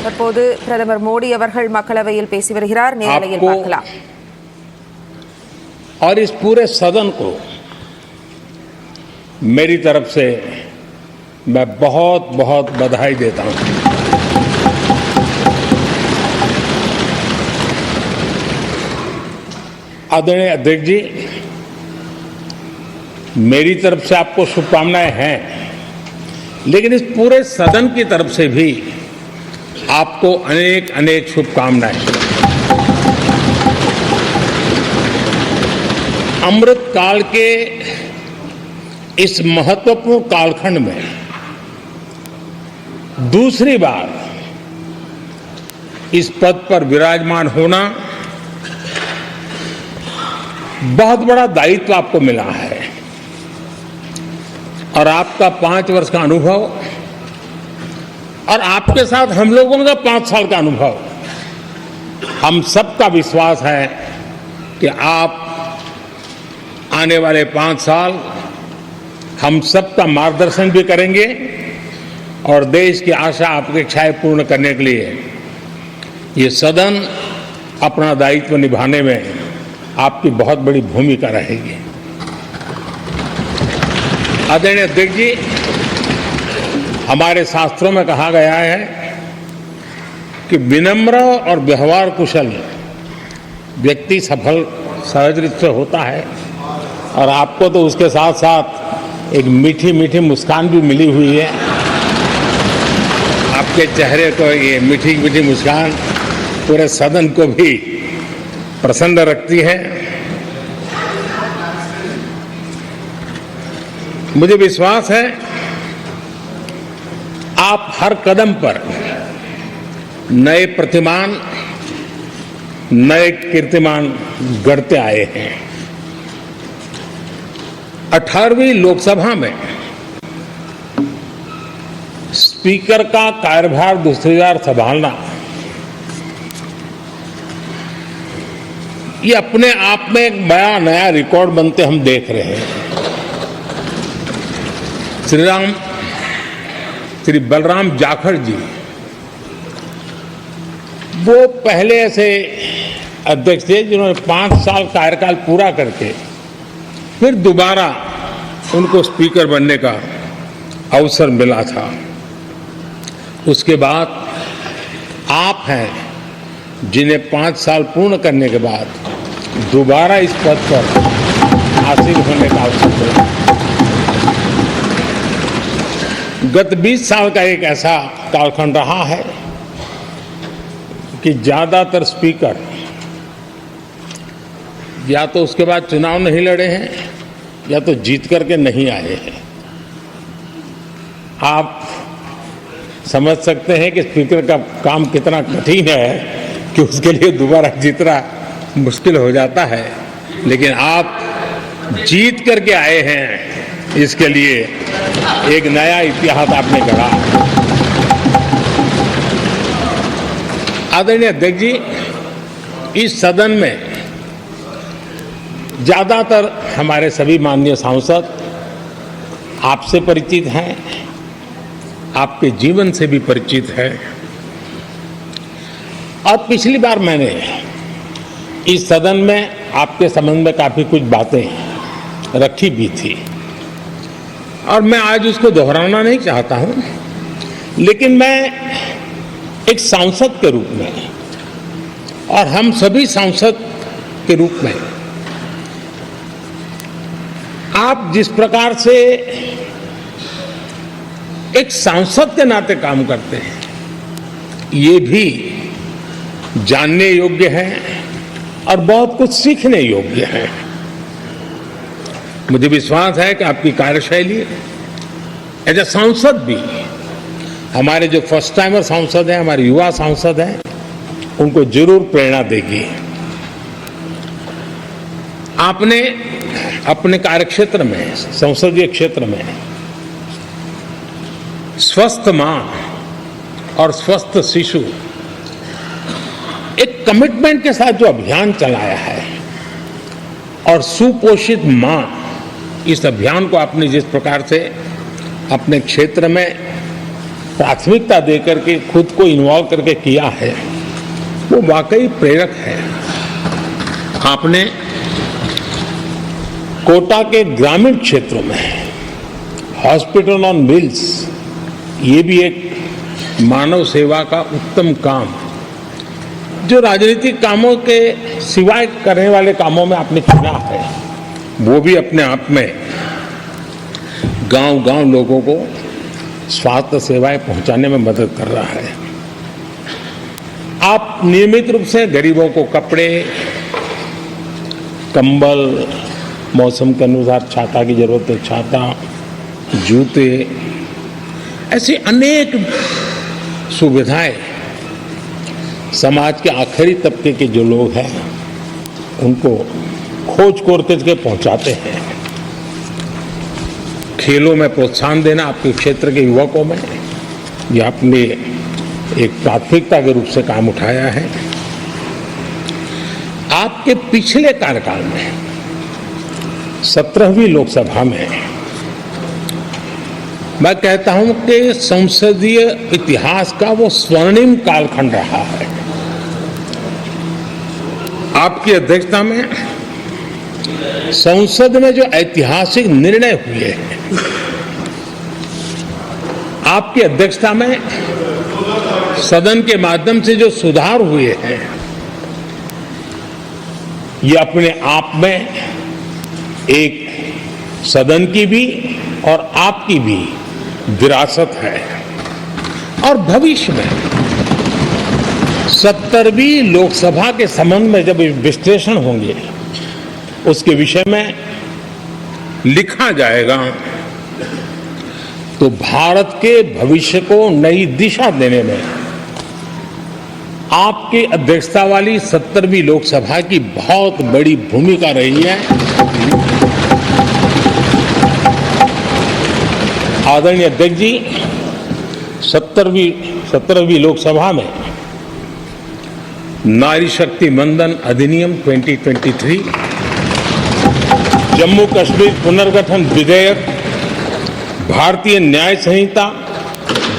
தற்போது பிரதமர் மோடி அவர்கள் மக்களவையில் பேசி வருகிறார். நேரலையில் பார்க்கலாம். और इस पूरे सदन को मेरी तरफ से मैं बहुत बहुत बधाई देता हूं। आदरणीय अध्यक्ष जी, मेरी तरफ से आपको शुभकामनाएं हैं, लेकिन इस पूरे सदन की तरफ से भी आपको अनेक अनेक शुभकामनाएं। अमृत काल के इस महत्वपूर्ण कालखंड में दूसरी बार इस पद पर विराजमान होना बहुत बड़ा दायित्व आपको मिला है और आपका 5 वर्ष का अनुभव और आपके साथ हम लोगों का 5 साल का अनुभव, हम सबका विश्वास है कि आप आने वाले 5 साल हम सबका मार्गदर्शन भी करेंगे और देश की आशा अपेक्षाएं पूर्ण करने के लिए ये सदन अपना दायित्व निभाने में आपकी बहुत बड़ी भूमिका रहेगी। आदरणीय अध्यक्ष जी, हमारे शास्त्रों में कहा गया है कि विनम्र और व्यवहार कुशल व्यक्ति सफल सहज रूप से होता है, और आपको तो उसके साथ साथ एक मीठी मीठी मुस्कान भी मिली हुई है। आपके चेहरे को ये मीठी मीठी मुस्कान पूरे सदन को भी प्रसन्न रखती है। मुझे विश्वास है आप हर कदम पर नए प्रतिमान, नए कीर्तिमान गढ़ते आए हैं। 18वीं लोकसभा में स्पीकर का कार्यभार दूसरी बार संभालना ये अपने आप में एक बड़ा नया रिकॉर्ड बनते हम देख रहे हैं। श्री बलराम जाखड़ जी वो पहले ऐसे अध्यक्ष थे जिन्होंने 5 साल कार्यकाल पूरा करके फिर दोबारा उनको स्पीकर बनने का अवसर मिला था। उसके बाद आप हैं जिन्हें 5 साल पूर्ण करने के बाद दोबारा इस पद पर आसीन होने का अवसर मिला। गत 20 साल का एक ऐसा कालखंड रहा है कि ज्यादातर स्पीकर या तो उसके बाद चुनाव नहीं लड़े हैं या तो जीत करके नहीं आए हैं। आप समझ सकते हैं कि स्पीकर का काम कितना कठिन है कि उसके लिए दोबारा जीतना मुश्किल हो जाता है, लेकिन आप जीत करके आए हैं, इसके लिए एक नया इतिहास आपने गढ़ा। आदरणीय अध्यक्ष जी, इस सदन में ज्यादातर हमारे सभी माननीय सांसद आपसे परिचित हैं, आपके जीवन से भी परिचित है, और पिछली बार मैंने इस सदन में आपके संबंध में काफी कुछ बातें रखी भी थी और मैं आज उसको दोहराना नहीं चाहता हूं, लेकिन मैं एक सांसद के रूप में और हम सभी सांसद के रूप में आप जिस प्रकार से एक सांसद के नाते काम करते हैं ये भी जानने योग्य है और बहुत कुछ सीखने योग्य है। मुझे विश्वास है कि आपकी कार्यशैली एज ए सांसद भी हमारे जो फर्स्ट टाइमर सांसद हैं, हमारे युवा सांसद हैं, उनको जरूर प्रेरणा देगी। आपने अपने कार्यक्षेत्र में, संसदीय क्षेत्र में स्वस्थ मां और स्वस्थ शिशु एक कमिटमेंट के साथ जो अभियान चलाया है और सुपोषित मां, इस अभियान को आपने जिस प्रकार से अपने क्षेत्र में प्राथमिकता देकर के खुद को इन्वॉल्व करके किया है वो वाकई प्रेरक है। आपने कोटा के ग्रामीण क्षेत्रों में हॉस्पिटल ऑन व्हील्स, ये भी एक मानव सेवा का उत्तम काम, जो राजनीतिक कामों के सिवाय करने वाले कामों में आपने चुना है, वो भी अपने आप में गांव-गांव लोगों को स्वास्थ्य सेवाएं पहुंचाने में मदद कर रहा है। आप नियमित रूप से गरीबों को कपड़े, कंबल, मौसम के अनुसार छाता की जरूरत है छाता, जूते, ऐसी अनेक सुविधाएं समाज के आखिरी तबके के जो लोग हैं उनको खोज करके पहुंचाते हैं। खेलों में प्रोत्साहन देना आपके क्षेत्र के युवकों में, ये आपने एक प्राथमिकता के रूप से काम उठाया है। आपके पिछले कार्यकाल में 17वीं लोकसभा में मैं कहता हूं कि संसदीय इतिहास का वो स्वर्णिम कालखंड रहा है। आपकी अध्यक्षता में संसद में जो ऐतिहासिक निर्णय हुए हैं, आपकी अध्यक्षता में सदन के माध्यम से जो सुधार हुए हैं, ये अपने आप में एक सदन की भी और आपकी भी विरासत है। और भविष्य में 70वीं लोकसभा के संबंध में जब विश्लेषण होंगे, उसके विषय में लिखा जाएगा, तो भारत के भविष्य को नई दिशा देने में आपकी अध्यक्षता वाली 70वीं लोकसभा की बहुत बड़ी भूमिका रही है। आदरणीय अध्यक्ष जी, 17वीं लोकसभा में नारी शक्ति वंदन अधिनियम 2023, जम्मू कश्मीर पुनर्गठन विधेयक, भारतीय न्याय संहिता,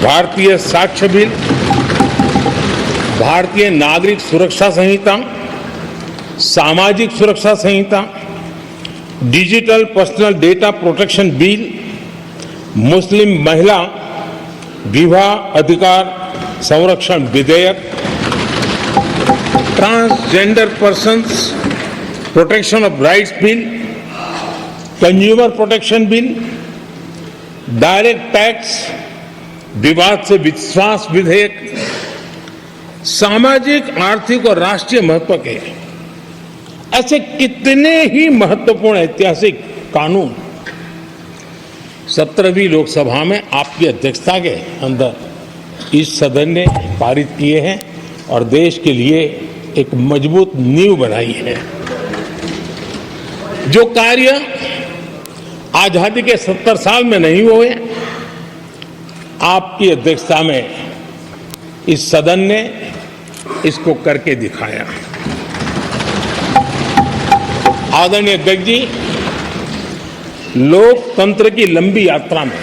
भारतीय साक्ष्य बिल, भारतीय नागरिक सुरक्षा संहिता, सामाजिक सुरक्षा संहिता, digital personal data protection bill, मुस्लिम महिला विवाह अधिकार संरक्षण विधेयक, transgender persons protection of rights bill, consumer protection bill, direct tax, विवाद से विश्वास विधेयक, सामाजिक, आर्थिक और राष्ट्रीय महत्व के ऐसे कितने ही महत्वपूर्ण ऐतिहासिक कानून 17वीं लोकसभा में आपकी अध्यक्षता के अंदर इस सदन ने पारित किए हैं और देश के लिए एक मजबूत नींव बनाई है। जो कार्य आजादी के 70 साल में नहीं हुए, आपकी अध्यक्षता में इस सदन ने इसको करके दिखाया। आदरणीय अध्यक्ष जी, लोकतंत्र की लंबी यात्रा में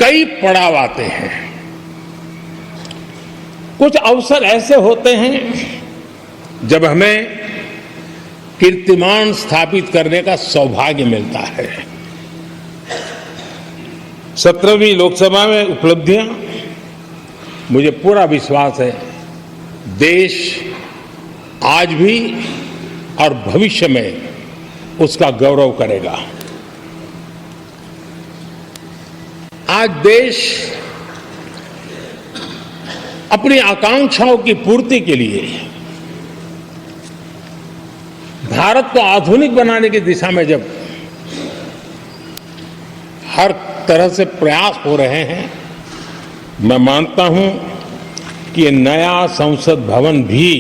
कई पड़ाव आते हैं। कुछ अवसर ऐसे होते हैं जब हमें कीर्तिमान स्थापित करने का सौभाग्य मिलता है। 17वीं लोकसभा में उपलब्धियां, मुझे पूरा विश्वास है देश आज भी और भविष्य में उसका गौरव करेगा। आज देश अपनी आकांक्षाओं की पूर्ति के लिए भारत को आधुनिक बनाने की दिशा में जब हर तरह से प्रयास हो रहे हैं, मैं मानता हूं कि ये नया संसद भवन भी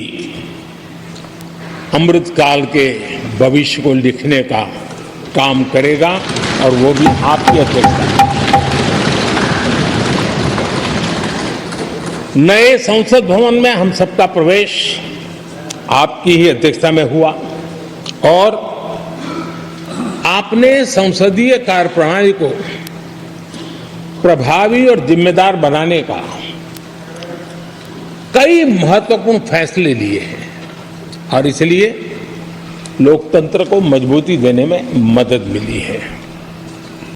अमृतकाल के भविष्य को लिखने का काम करेगा और वो भी आपकी अध्यक्षता। नए संसद भवन में हम सबका प्रवेश आपकी ही अध्यक्षता में हुआ और आपने संसदीय कार्यप्रणाली को प्रभावी और जिम्मेदार बनाने का कई महत्वपूर्ण फैसले लिए हैं और इसलिए लोकतंत्र को मजबूती देने में मदद मिली है।